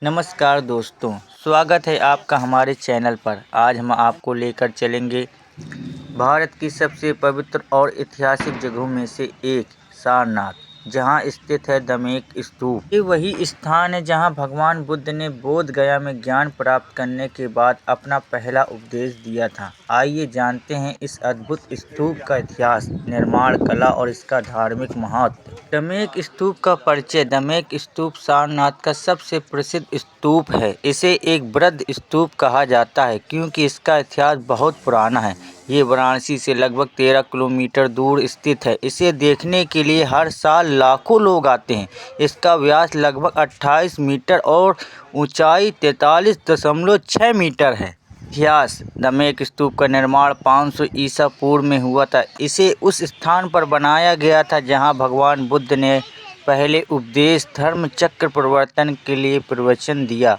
नमस्कार दोस्तों, स्वागत है आपका हमारे चैनल पर। आज हम आपको लेकर चलेंगे भारत की सबसे पवित्र और ऐतिहासिक जगहों में से एक सारनाथ, जहां स्थित है दमेक स्तूप। ये वही स्थान है जहां भगवान बुद्ध ने बोध गया में ज्ञान प्राप्त करने के बाद अपना पहला उपदेश दिया था। आइए जानते हैं इस अद्भुत स्तूप का इतिहास, निर्माण कला और इसका धार्मिक महत्व। दमेक स्तूप का परिचय। दमेक स्तूप सारनाथ का सबसे प्रसिद्ध स्तूप है। इसे एक बृहद स्तूप कहा जाता है क्योंकि इसका इतिहास बहुत पुराना है। ये वाराणसी से लगभग 13 किलोमीटर दूर स्थित है। इसे देखने के लिए हर साल लाखों लोग आते हैं। इसका व्यास लगभग 28 मीटर और ऊंचाई 43.6 मीटर है। इतिहास। दमेक स्तूप का निर्माण 500 ईसा पूर्व में हुआ था। इसे उस स्थान पर बनाया गया था जहां भगवान बुद्ध ने पहले उपदेश धर्म चक्र प्रवर्तन के लिए प्रवचन दिया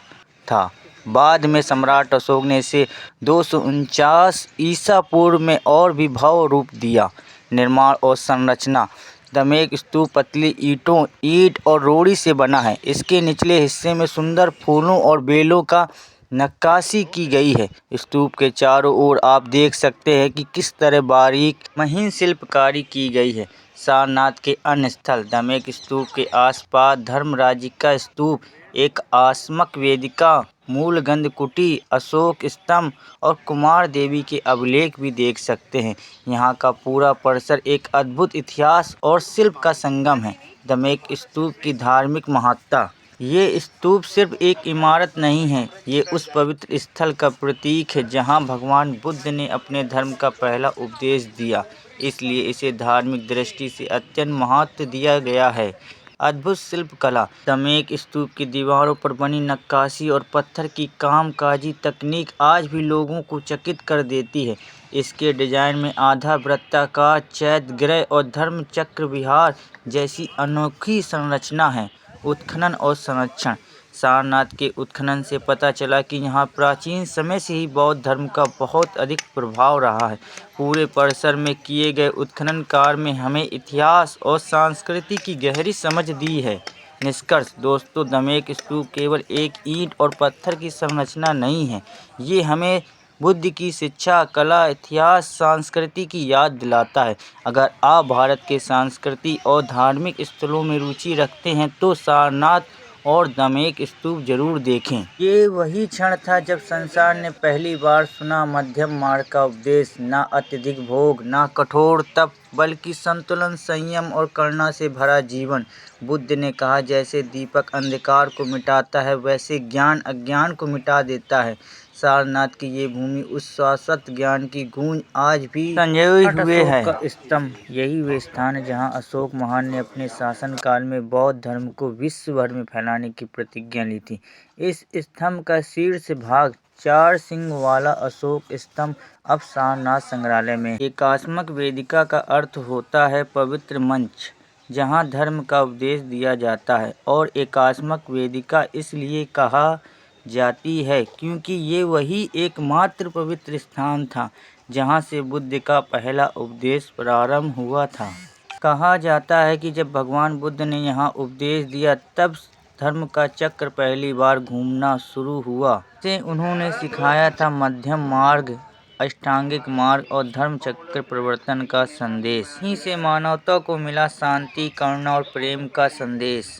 था। बाद में सम्राट अशोक ने इसे 249 ईसा पूर्व में और भी भव्य रूप दिया। निर्माण और संरचना। दमेक स्तूप पतली ईंट और रोड़ी से बना है। इसके निचले हिस्से में सुंदर फूलों और बेलों का नक्काशी की गई है। स्तूप के चारों ओर आप देख सकते हैं कि किस तरह बारीक महीन शिल्पकारी की गई है। सारनाथ के अन्य स्थल। दमेक स्तूप के आसपास धर्मराज का स्तूप, एक आसमक वेदिका, मूलगंध कुटी, अशोक स्तंभ और कुमार देवी के अभिलेख भी देख सकते हैं। यहाँ का पूरा परिसर एक अद्भुत इतिहास और शिल्प का संगम है। दमेक स्तूप की धार्मिक महत्ता। ये स्तूप सिर्फ एक इमारत नहीं है, ये उस पवित्र स्थल का प्रतीक है जहाँ भगवान बुद्ध ने अपने धर्म का पहला उपदेश दिया। इसलिए इसे धार्मिक दृष्टि से अत्यंत महत्व दिया गया है। अद्भुत शिल्पकला। दमेक स्तूप की दीवारों पर बनी नक्काशी और पत्थर की कामकाजी तकनीक आज भी लोगों को चकित कर देती है। इसके डिजाइन में आधा वृत्ताकार, चैत्य गृह और धर्म चक्र विहार जैसी अनोखी संरचना है। उत्खनन और संरक्षण। सारनाथ के उत्खनन से पता चला कि यहाँ प्राचीन समय से ही बौद्ध धर्म का बहुत अधिक प्रभाव रहा है। पूरे परिसर में किए गए उत्खनन कार्य में हमें इतिहास और संस्कृति की गहरी समझ दी है। निष्कर्ष। दोस्तों, दमेक स्तूप केवल एक ईंट और पत्थर की संरचना नहीं है, ये हमें बुद्ध की शिक्षा, कला, इतिहास, संस्कृति की याद दिलाता है। अगर आप भारत के संस्कृति और धार्मिक स्थलों में रुचि रखते हैं तो सारनाथ और दमेक स्तूप जरूर देखें। ये वही क्षण था जब संसार ने पहली बार सुना मध्यम मार्ग का उपदेश। ना अत्यधिक भोग, ना कठोर तप, बल्कि संतुलन, संयम और करुणा से भरा जीवन। बुद्ध ने कहा, जैसे दीपक अंधकार को मिटाता है वैसे ज्ञान अज्ञान को मिटा देता है। सारनाथ की ये भूमि उस शाश्वत ज्ञान की गूंज आज भी संजोए हुए है। का स्तंभ। यही वे स्थान है जहाँ अशोक महान ने अपने शासनकाल में बौद्ध धर्म को विश्व भर में फैलाने की प्रतिज्ञा ली थी। इस स्तंभ का शीर्ष भाग 4 सिंह वाला अशोक स्तंभ अब सारनाथ संग्रहालय में। एकात्मक वेदिका का अर्थ होता है पवित्र मंच जहाँ धर्म का उपदेश दिया जाता है, और एकात्मक वेदिका इसलिए कहा जाती है क्योंकि ये वही एकमात्र पवित्र स्थान था जहाँ से बुद्ध का पहला उपदेश प्रारंभ हुआ था। कहा जाता है कि जब भगवान बुद्ध ने यहाँ उपदेश दिया तब धर्म का चक्र पहली बार घूमना शुरू हुआ। से उन्होंने सिखाया था मध्यम मार्ग, अष्टांगिक मार्ग और धर्म चक्र प्रवर्तन का संदेश। यहीं से मानवता को मिला शांति, करुणा और प्रेम का संदेश।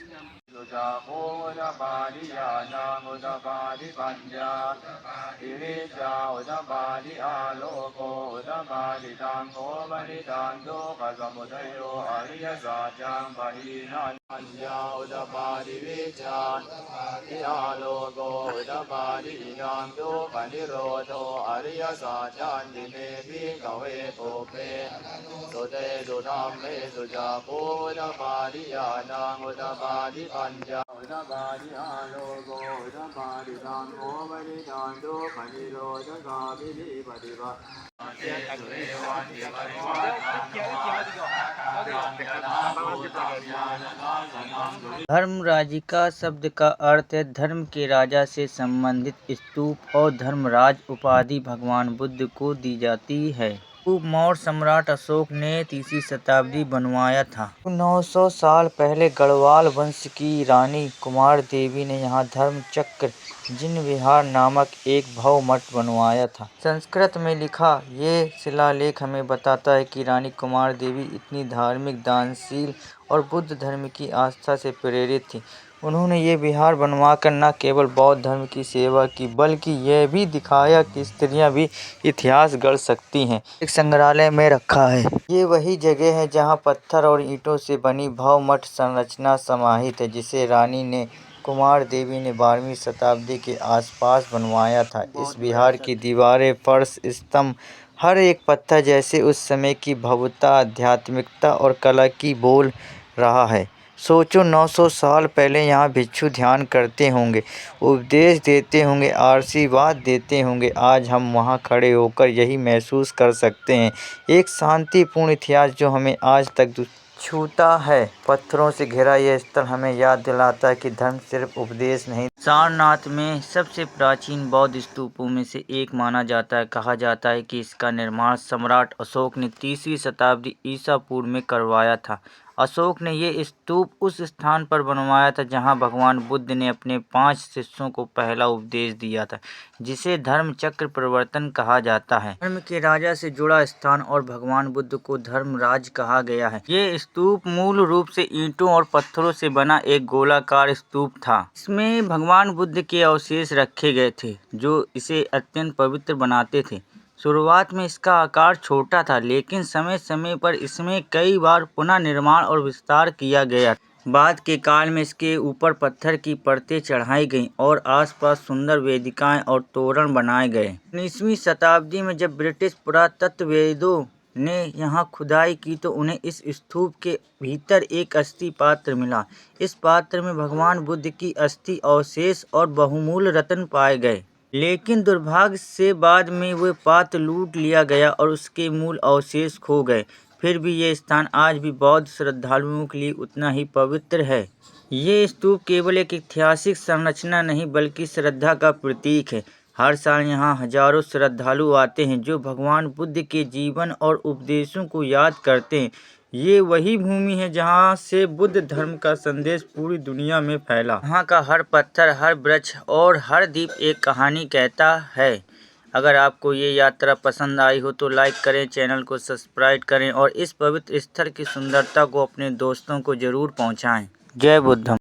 धर्मराजिका शब्द का अर्थ है धर्म के राजा से संबंधित स्तूप, और धर्मराज उपाधि भगवान बुद्ध को दी जाती है। मौर्य सम्राट अशोक ने 3वीं शताब्दी बनवाया था। 900 साल पहले गढ़वाल वंश की रानी कुमार देवी ने यहाँ धर्म चक्र जिनविहार नामक एक भव्य मठ बनवाया था। संस्कृत में लिखा ये शिलालेख हमें बताता है कि रानी कुमार देवी इतनी धार्मिक, दानशील और बुद्ध धर्म की आस्था से प्रेरित थी। उन्होंने ये विहार बनवाकर न केवल बौद्ध धर्म की सेवा की, बल्कि यह भी दिखाया कि स्त्रियां भी इतिहास गढ़ सकती हैं। एक संग्रहालय में रखा है। ये वही जगह है जहां पत्थर और ईंटों से बनी भव्य मठ संरचना समाहित है, जिसे रानी ने कुमार देवी ने 12वीं शताब्दी के आसपास बनवाया था। इस विहार की दीवारें, फर्श, स्तंभ, हर एक पत्थर जैसे उस समय की भव्यता, आध्यात्मिकता और कला की बोल रहा है। सोचो, 900 साल पहले यहाँ भिक्षु ध्यान करते होंगे, उपदेश देते होंगे, आशीर्वाद देते होंगे। आज हम वहाँ खड़े होकर यही महसूस कर सकते हैं, एक शांतिपूर्ण इतिहास जो हमें आज तक छूता है। पत्थरों से घिरा यह स्थल हमें याद दिलाता है कि धर्म सिर्फ उपदेश नहीं। सारनाथ में सबसे प्राचीन बौद्ध स्तूपों में से एक माना जाता है। कहा जाता है कि इसका निर्माण सम्राट अशोक ने 3वीं शताब्दी ईसा पूर्व में करवाया था। अशोक ने ये स्तूप उस स्थान पर बनवाया था जहां भगवान बुद्ध ने अपने 5 शिष्यों को पहला उपदेश दिया था, जिसे धर्म चक्र प्रवर्तन कहा जाता है। धर्म के राजा से जुड़ा स्थान और भगवान बुद्ध को धर्मराज कहा गया है। ये स्तूप मूल रूप से ईंटों और पत्थरों से बना एक गोलाकार स्तूप था। इसमें भगवान बुद्ध के अवशेष रखे गए थे, जो इसे अत्यंत पवित्र बनाते थे। शुरुआत में इसका आकार छोटा था, लेकिन समय समय पर इसमें कई बार पुनः निर्माण और विस्तार किया गया। बाद के काल में इसके ऊपर पत्थर की परतें चढ़ाई गईं और आसपास सुंदर वेदिकाएं और तोरण बनाए गए। 19वीं शताब्दी में जब ब्रिटिश पुरातत्वविदों ने यहाँ खुदाई की तो उन्हें इस स्तूप के भीतर एक अस्थि पात्र मिला। इस पात्र में भगवान बुद्ध की अस्थि अवशेष और बहुमूल्य रत्न पाए गए, लेकिन दुर्भाग्य से बाद में वह पात्र लूट लिया गया और उसके मूल अवशेष खो गए। फिर भी ये स्थान आज भी बौद्ध श्रद्धालुओं के लिए उतना ही पवित्र है। ये स्तूप केवल एक ऐतिहासिक संरचना नहीं, बल्कि श्रद्धा का प्रतीक है। हर साल यहाँ हजारों श्रद्धालु आते हैं जो भगवान बुद्ध के जीवन और उपदेशों को याद करते हैं। ये वही भूमि है जहाँ से बुद्ध धर्म का संदेश पूरी दुनिया में फैला। यहाँ का हर पत्थर, हर वृक्ष और हर द्वीप एक कहानी कहता है। अगर आपको ये यात्रा पसंद आई हो तो लाइक करें, चैनल को सब्सक्राइब करें और इस पवित्र स्थल की सुंदरता को अपने दोस्तों को जरूर पहुँचाएँ। जय बुद्धम।